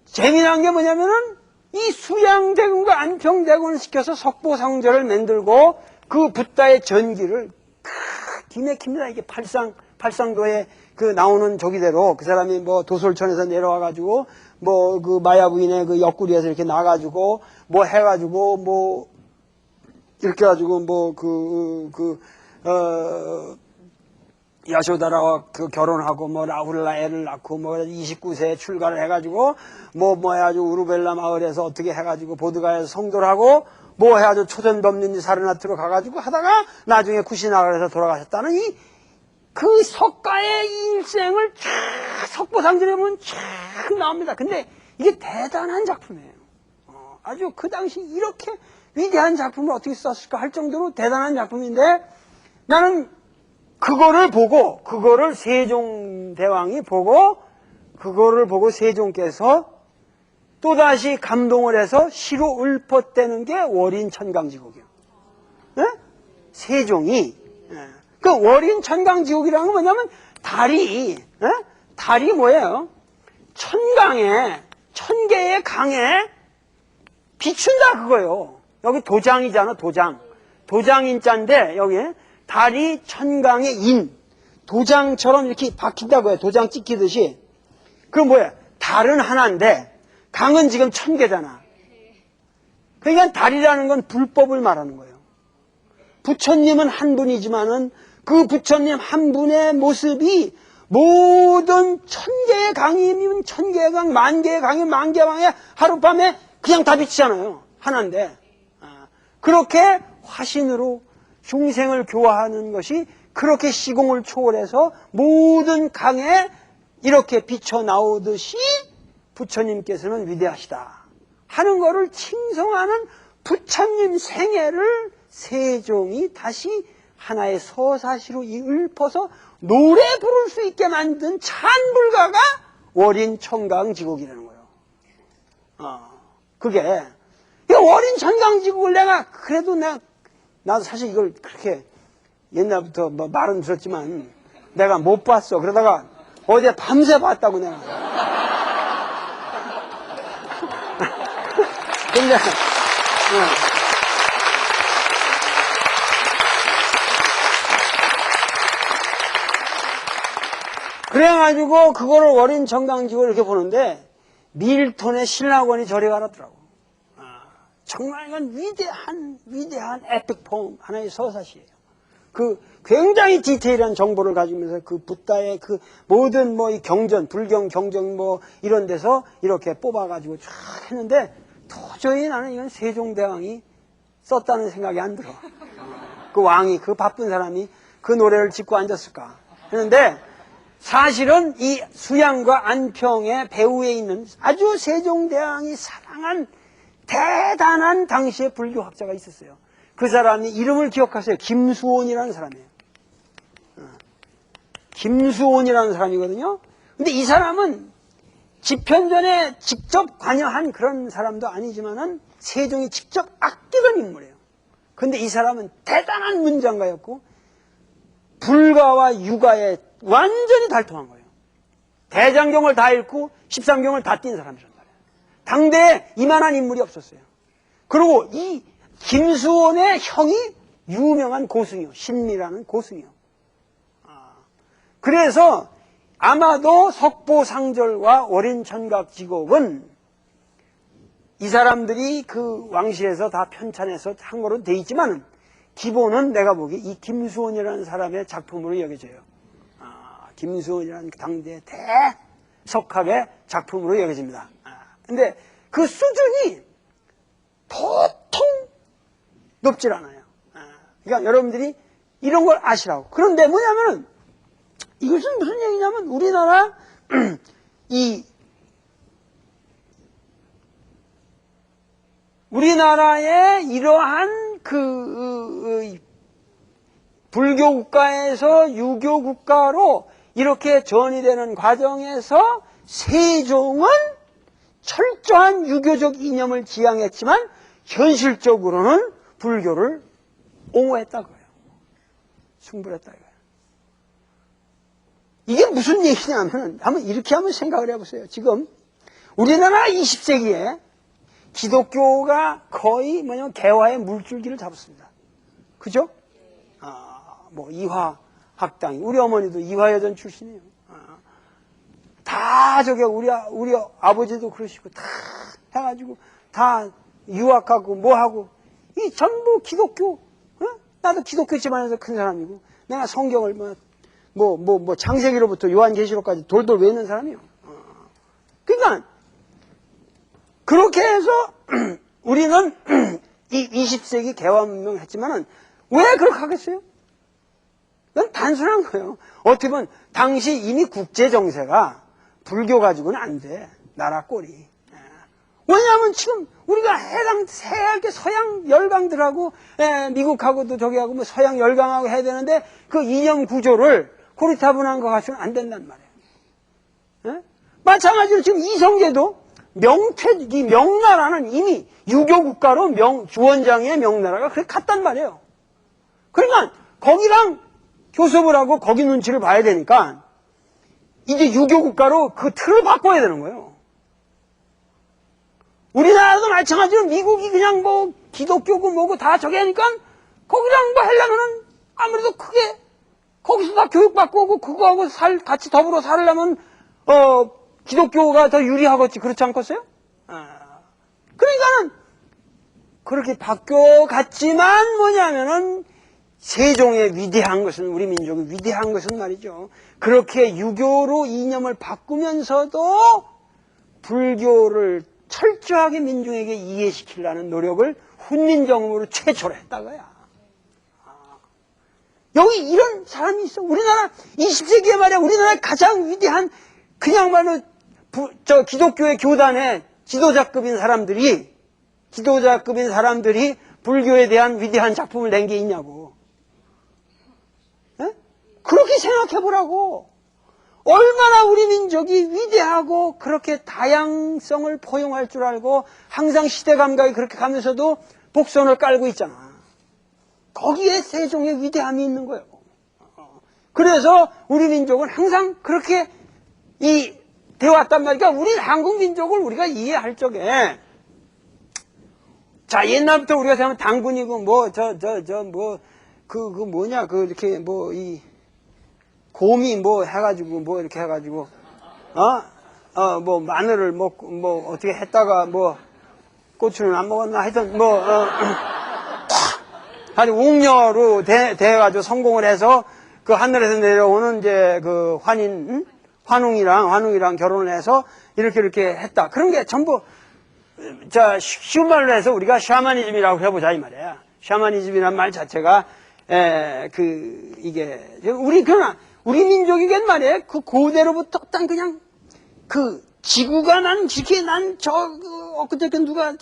재미난 게 뭐냐면은 이 수양대군과 안평대군을 시켜서 석보상절을 만들고 그 붓다의 전기를 기맥힙니다. 이게 팔상도에 나오는 저기대로 그 사람이 뭐 도솔천에서 내려와가지고 뭐 그 마야부인의 그 옆구리에서 이렇게 나가지고 뭐 해가지고 뭐 이렇게 해가지고 뭐 야쇼다라와 결혼하고 뭐 라훌라 애를 낳고 뭐 29세에 출가를 해가지고 뭐 해가지고 우르벨라 마을에서 어떻게 해가지고 보드가에서 성도를 하고 뭐 해가지고 초전법륜지 사르나트로 가가지고 하다가 나중에 쿠시나가에서 돌아가셨다는 그 석가의 일생을 석보상절에 보면 쫙 나옵니다. 근데 이게 대단한 작품이에요. 아주 그 당시 이렇게 위대한 작품을 어떻게 썼을까 할 정도로 대단한 작품인데 나는 그거를 세종대왕이 그거를 보고 세종께서 또다시 감동을 해서 시로 읊었다는 게 월인천강지곡이에요. 네? 세종이. 그 월인천강지곡이라는 건 뭐냐면 달이 뭐예요? 천 개의 강에 비춘다 그거예요. 여기 도장이잖아, 도장인자인데 여기 달이 천강의 인, 도장처럼 이렇게 박힌다고 해요. 도장 찍히듯이. 그럼 뭐야? 달은 하나인데 강은 지금 1000개잖아. 그러니까 달이라는 건 불법을 말하는 거예요. 부처님은 한 분이지만은 그 부처님 한 분의 모습이 모든 1000개의 강이면 1000개의 강, 10,000개의 강이 10,000개의 강에 하룻밤에 그냥 다 비치잖아요. 하나인데. 그렇게 화신으로 중생을 교화하는 것이 그렇게 시공을 초월해서 모든 강에 이렇게 비쳐 나오듯이 부처님께서는 위대하시다 하는 것을 칭송하는 부처님 생애를 세종이 다시 하나의 서사시로 읊어서 노래 부를 수 있게 만든 찬불가가 월인천강지곡이라는 거예요. 그게 월인천강지곡을 그래도 나도 사실 이걸 그렇게 옛날부터 뭐 말은 들었지만 내가 못 봤어. 그러다가 어제 밤새 봤다고 내가. 근데 그래가지고 그거를 어린 정강지고 이렇게 보는데 밀톤의 신라원이 저리 가라더라고. 정말 이건 위대한 에픽 포엠, 하나의 서사시예요. 그 굉장히 디테일한 정보를 가지면서 그 붓다의 그 모든 뭐 이 경전, 불경, 경전 뭐 이런 데서 이렇게 뽑아가지고 쫙 했는데 도저히 나는 이건 세종대왕이 썼다는 생각이 안 들어. 그 왕이, 그 바쁜 사람이 그 노래를 짓고 앉았을까 했는데 사실은 이 수양과 안평의 배후에 있는 아주 세종대왕이 사랑한 대단한 당시의 불교학자가 있었어요. 그 사람이 이름을 기억하세요. 김수온이라는 사람이에요. 김수온이라는 사람이거든요. 근데 이 사람은 집현전에 직접 관여한 그런 사람도 아니지만은 세종이 직접 아끼던 인물이에요. 근데 이 사람은 대단한 문장가였고 불가와 유가에 완전히 달통한 거예요. 대장경을 다 읽고 13경을 다 띈 사람이란 말이에요. 당대에 이만한 인물이 없었어요. 그리고 이 김수원의 형이 유명한 고승이요. 신미라는 고승이요. 그래서 아마도 석보상절과 어린천각직업은 이 사람들이 그 왕실에서 다 편찬해서 한 거로 돼 있지만 기본은 내가 보기에 이 김수원이라는 사람의 작품으로 여겨져요. 김수원이라는 당대의 대석학의 작품으로 여겨집니다. 근데 그 수준이 보통 높질 않아요. 그러니까 여러분들이 이런 걸 아시라고. 그런데 뭐냐면 이것은 무슨 얘기냐면 우리나라 우리나라의 이러한 불교 국가에서 유교 국가로 이렇게 전이 되는 과정에서 세종은 철저한 유교적 이념을 지향했지만 현실적으로는 불교를 옹호했다고요. 승부했다 이거예요. 이게 무슨 얘기냐면 한번 이렇게 한번 생각을 해보세요. 지금 우리나라 20세기에 기독교가 거의 뭐냐면 개화의 물줄기를 잡았습니다. 그죠? 뭐 이화학당이 우리 어머니도 이화여전 출신이에요. 다 저기 우리 아버지도 그러시고 다 해가지고 다 유학하고 뭐하고 이 전부 기독교. 나도 기독교 집안에서 큰 사람이고 내가 성경을 뭐 창세기로부터 요한계시록까지 돌돌 외우는 사람이에요. 그러니까 그렇게 해서 우리는 이 20세기 개화 문명을 했지만은 왜 그렇게 하겠어요? 그건 단순한 거예요. 어떻게 보면 당시 이미 국제 정세가 불교 가지고는 안 돼. 나라 꼴이. 왜냐하면 지금 우리가 해당 서양 열강들하고 미국하고도 저기하고 뭐 서양 열강하고 해야 되는데 그 이념 구조를 고리타분한 거 가지고는 안 된단 말이에요. 마찬가지로 지금 이성계도 이 명나라는 이미 유교 국가로 주원장의 명나라가 그렇게 갔단 말이에요. 그러니까 거기랑 교섭을 하고 거기 눈치를 봐야 되니까 이제 유교 국가로 그 틀을 바꿔야 되는 거예요. 우리나라도 마찬가지로 미국이 그냥 뭐 기독교고 뭐고 다 저기 하니까 거기랑 뭐 하려면은 아무래도 크게 거기서 다 교육받고 오고 그거하고 같이 더불어 살려면 기독교가 더 유리하겠지. 그렇지 않겠어요? 그러니까는 그렇게 바뀌어갔지만 뭐냐면은 세종의 위대한 것은 우리 민족의 위대한 것은 말이죠. 그렇게 유교로 이념을 바꾸면서도 불교를 철저하게 민중에게 이해시키려는 노력을 훈민정음으로 최초로 했다고야. 여기 이런 사람이 있어. 우리나라 20세기에 말이야. 우리나라의 가장 위대한 그냥 말로 기독교의 교단의 지도자급인 사람들이 불교에 대한 위대한 작품을 낸 게 있냐고. 그렇게 생각해 보라고. 얼마나 우리 민족이 위대하고 그렇게 다양성을 포용할 줄 알고 항상 시대 감각이 그렇게 가면서도 복선을 깔고 있잖아. 거기에 세종의 위대함이 있는 거예요. 그래서 우리 민족은 항상 그렇게 되어왔단 말이야. 우리 한국 민족을 우리가 이해할 적에 자, 옛날부터 우리가 생각하면 당군이고 이렇게 곰이 뭐 해가지고, 뭐 이렇게 해가지고, 뭐 마늘을 뭐 어떻게 했다가 뭐 고추는 안 먹었나 하여튼 아주 웅녀로 돼가지고 성공을 해서 그 하늘에서 내려오는 이제 그 환웅이랑 결혼을 해서 이렇게 했다. 그런 게 전부, 쉬운 말로 해서 우리가 샤머니즘이라고 해보자, 이 말이야. 샤머니즘이란 말 자체가, 그러나, 우리 민족이겐 말이야. 그 고대로부터 어떤 그냥, 지구가 엊그저께 누가,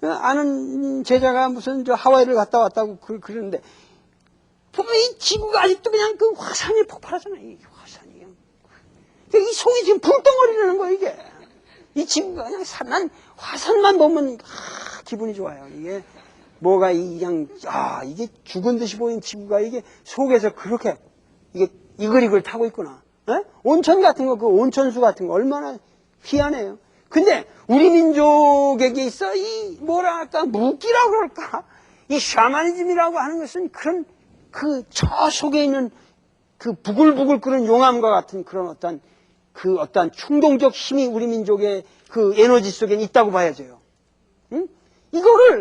아는 제자가 무슨 하와이를 갔다 왔다고 그러는데, 보면 이 지구가 아직도 그냥 그 화산이 폭발하잖아, 이 화산이. 이 속이 지금 불덩어리라는 거야, 이게. 이 지구가 그냥 난 화산만 보면, 기분이 좋아요. 이게, 뭐가 이게 죽은 듯이 보이는 지구가 이게 속에서 그렇게, 이게 이글이글 타고 있구나. 에? 온천 같은 거, 그 온천수 같은 거 얼마나 희한해요. 근데 우리 민족에게 있어 무기라고 그럴까? 이 샤머니즘이라고 하는 것은 저 속에 있는 그 부글부글 끓는 용암과 같은 그런 어떤 충동적 힘이 우리 민족의 그 에너지 속에 있다고 봐야죠. 응?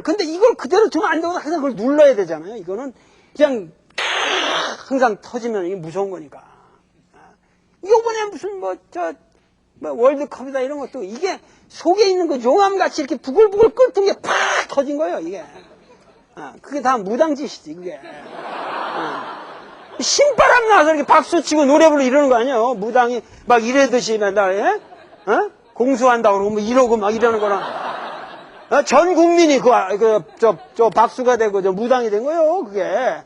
근데 이걸 그대로 두면 안 되고 항상 그걸 눌러야 되잖아요. 이거는 그냥 항상 터지면 이게 무서운 거니까. 요번에 무슨 월드컵이다 이런 것도 이게 속에 있는 그 용암같이 이렇게 부글부글 끓던 게 팍 터진 거예요, 이게. 그게 다 무당짓이지, 그게. 신바람 나서 이렇게 박수 치고 노래 부르고 이러는 거 아니에요? 무당이 막 이래듯이 맨날, 공수한다고 그러고 뭐 이러고 막 이러는 거랑. 전 국민이 박수가 되고 무당이 된 거예요, 그게.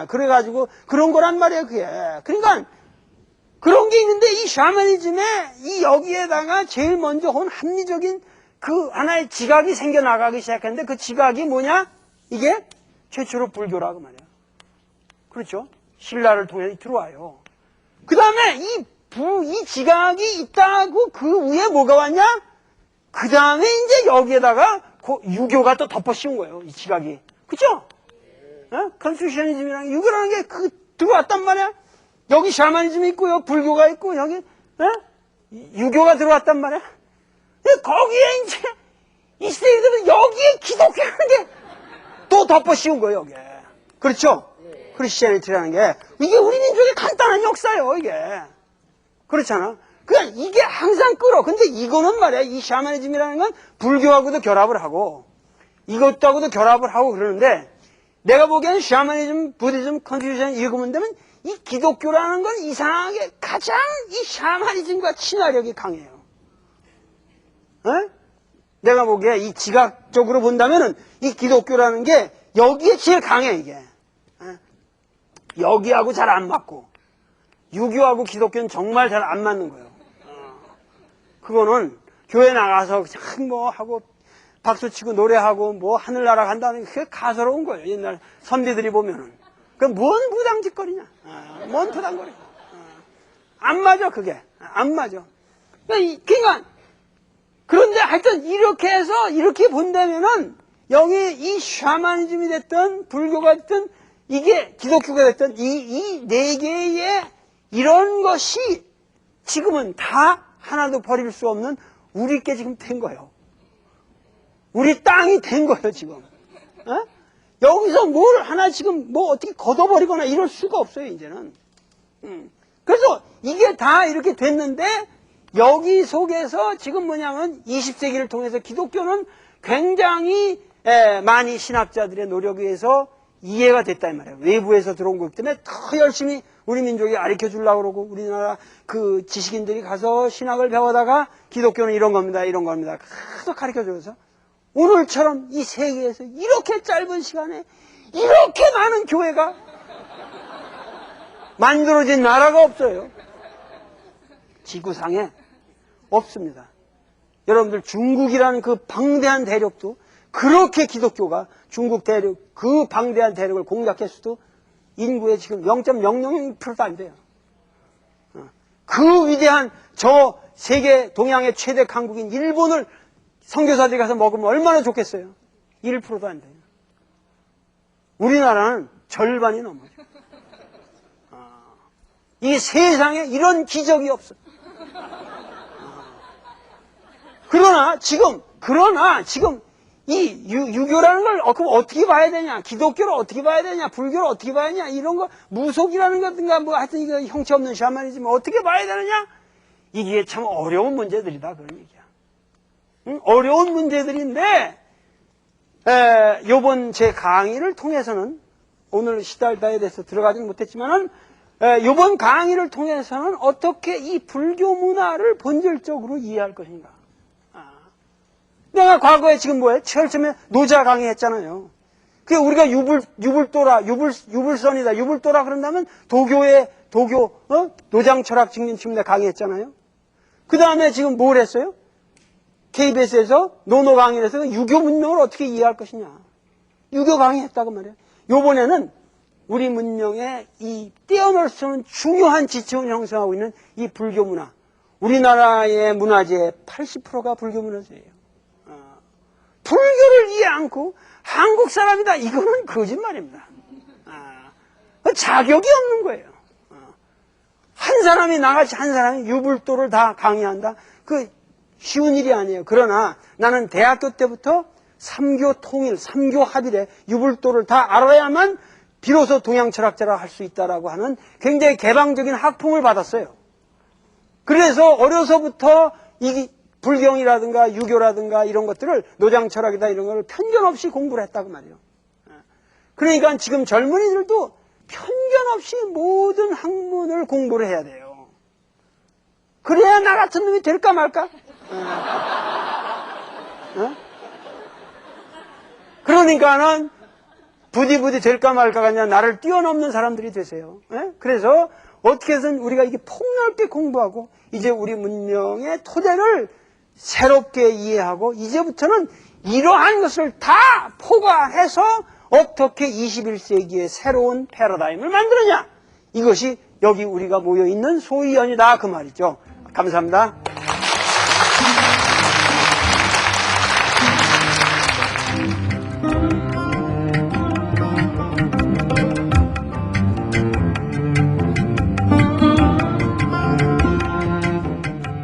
그래가지고 그런 거란 말이에요, 그게. 그러니까 그런 게 있는데 이 샤머니즘에 여기에다가 제일 먼저 온 합리적인 그 하나의 지각이 생겨나가기 시작했는데 그 지각이 뭐냐? 이게 최초로 불교라고 말이에요. 그렇죠? 신라를 통해 들어와요. 그 다음에 이 지각이 있다고 그 위에 뭐가 왔냐? 그 다음에 이제 여기에다가 유교가 또 덮어 씌운 거예요. 이 지각이. 그죠? 컨퓨셔니즘이랑 유교라는 게 들어왔단 말이야. 여기 샤머니즘이 있고요. 불교가 있고 여기 유교가 들어왔단 말이야. 거기에 이제 이 세대들은 여기에 기독교라는 게 또 덮어 씌운 거예요. 여기에. 그렇죠? 크리스티애니티라는 게 이게 우리 민족의 간단한 역사예요. 이게. 그렇잖아. 그냥 이게 항상 끌어. 근데 이거는 말이야. 이 샤머니즘이라는 건 불교하고도 결합을 하고 이것하고도 결합을 하고 그러는데 내가 보기에는 샤머니즘, 부디즘, 컨퓨션 읽으면 되면 이 기독교라는 건 이상하게 가장 이 샤머니즘과 친화력이 강해요. 내가 보기에 이 지각적으로 본다면은 이 기독교라는 게 여기에 제일 강해, 이게. 여기하고 잘 안 맞고. 유교하고 기독교는 정말 잘 안 맞는 거예요. 그거는 교회 나가서 그냥 뭐 하고 박수치고 노래하고 뭐 하늘나라 간다는 게 그게 가소로운 거예요. 옛날 선비들이 보면은. 뭔 무당짓거리냐. 뭔 토당거리. 안 맞아, 그게. 안 맞아. 그러니까, 그런데 하여튼 이렇게 해서 이렇게 본다면은 여기 이 샤머니즘이 됐든 불교가 됐든 이게 기독교가 됐든 이 네 개의 이런 것이 지금은 다 하나도 버릴 수 없는 우리께 지금 된 거예요. 우리 땅이 된 거예요, 지금. 여기서 뭘 하나 지금 뭐 어떻게 걷어버리거나 이럴 수가 없어요, 이제는. 그래서 이게 다 이렇게 됐는데 여기 속에서 지금 뭐냐면 20세기를 통해서 기독교는 굉장히 많이 신학자들의 노력에 의해서 이해가 됐다 이 말이에요. 외부에서 들어온 거기 때문에 더 열심히 우리 민족이 가르쳐 주려고 그러고 우리나라 그 지식인들이 가서 신학을 배워다가 기독교는 이런 겁니다. 이런 겁니다. 계속 가르쳐 줘서 오늘처럼 이 세계에서 이렇게 짧은 시간에 이렇게 많은 교회가 만들어진 나라가 없어요. 지구상에 없습니다. 여러분들 중국이라는 그 방대한 대륙도 그렇게 기독교가 중국 대륙 그 방대한 대륙을 공략했어도 인구의 지금 0.000%도 안 돼요. 그 위대한 저 세계 동양의 최대 강국인 일본을 선교사들이 가서 먹으면 얼마나 좋겠어요. 1%도 안 돼요. 우리나라는 절반이 넘어요. 이 세상에 이런 기적이 없어. 그러나 지금 이 유교라는 걸 그럼 어떻게 봐야 되냐? 기독교를 어떻게 봐야 되냐? 불교를 어떻게 봐야 되냐? 이런 거 무속이라는 거든가 뭐 하여튼 이거 형체 없는 샤머니즘 어떻게 봐야 되느냐? 이게 참 어려운 문제들이다 그런 얘기야. 응? 어려운 문제들인데 요번 제 강의를 통해서는 오늘 시달다에 대해서 들어가지는 못했지만은 요번 강의를 통해서는 어떻게 이 불교 문화를 본질적으로 이해할 것인가. 내가 과거에 지금 뭐해? 처음에 노자 강의했잖아요. 그 우리가 유불선이다, 유불도라 그런다면 도교, 노장 철학 증진 침대 강의했잖아요. 그 다음에 지금 뭘 했어요? KBS에서 노노 강의를 해서 유교 문명을 어떻게 이해할 것이냐. 유교 강의했다고 말이에요. 요번에는 우리 문명의 이 떼어놓을 수 없는 중요한 지층을 형성하고 있는 이 불교 문화. 우리나라의 문화재의 80%가 불교 문화재예요. 불교를 이해 않고 한국 사람이다. 이거는 거짓말입니다. 자격이 없는 거예요. 한 사람이 나같이 한 사람이 유불도를 다 강의한다. 그 쉬운 일이 아니에요. 그러나 나는 대학교 때부터 삼교 통일, 삼교 합일에 유불도를 다 알아야만 비로소 동양 철학자라 할 수 있다라고 하는 굉장히 개방적인 학풍을 받았어요. 그래서 어려서부터 이 불경이라든가 유교라든가 이런 것들을 노장 철학이다 이런 걸 편견 없이 공부를 했다고 말이에요. 그러니까 지금 젊은이들도 편견 없이 모든 학문을 공부를 해야 돼요. 그래야 나 같은 놈이 될까 말까? 그러니까는 부디 될까 말까가 아니라 나를 뛰어넘는 사람들이 되세요. 그래서 어떻게 해서든 우리가 이게 폭넓게 공부하고 이제 우리 문명의 토대를 새롭게 이해하고 이제부터는 이러한 것을 다 포괄해서 어떻게 21세기의 새로운 패러다임을 만드느냐. 이것이 여기 우리가 모여있는 소위원이다 그 말이죠. 감사합니다.